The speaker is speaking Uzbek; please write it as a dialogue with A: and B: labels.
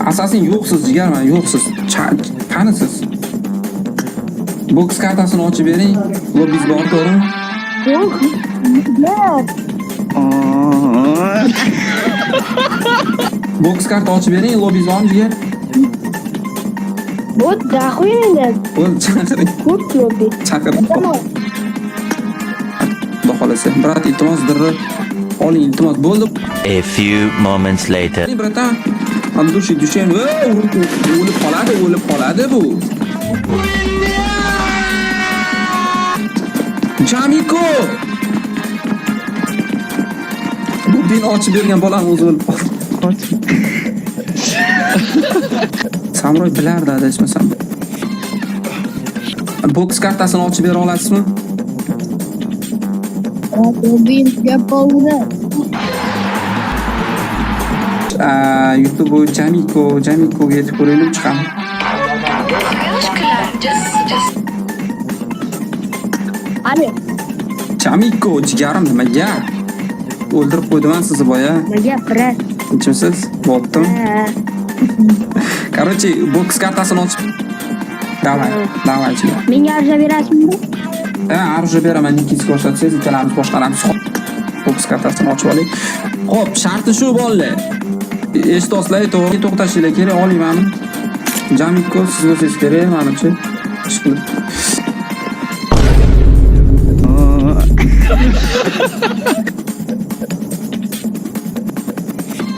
A: Asasin yo'qsiz jigarman, yo'qsiz. Qanisiz? Boks kartasini ochib bering. Lobbizga olib boring.
B: Yo'q.
A: Boks karta ochib bering, lobbizga olib jigar.
B: Bu daxoyenda.
A: Bo'l, chaqiring.
B: Ko'p lobby.
A: Chaqiring. Xudo xolasa. Brat, iltimos dirri oling, iltimos. Bo'ldi.
C: A few moments later.
A: Bratan, andushi dushen. O'lib qoladi bu. Jamiko! Bu beni ochib bergan bolam o'zi o'lib qoldi. Samroy bilardi adashmasam. Boks kartasini ochib bera olasizmi?
B: Lobby gap bo'ldi.
A: YouTube Jamikoga yetib ko'raylik chiqamiz.
B: Abi,
A: Jamiko, jigarim nimaga? O'ldirib qo'ydiman sizni boya.
B: nega brat?
A: Tinchimsiz? Bo'ptim. Короче, boks kartasini ochib. Davay.
B: Menga arza berasizmi?
A: Arzu beraman, ikkinchi ko'rsatsangiz, ikkalamiz boshqaramiz. Boks kartasini ochib oling. Xo'p, sharti shu bolalar. Eshitosizlar, to'xtashinglar kerak, olingmanmi? Jamiko, siz o'zingiz kerak, menimcha. Ish qilib.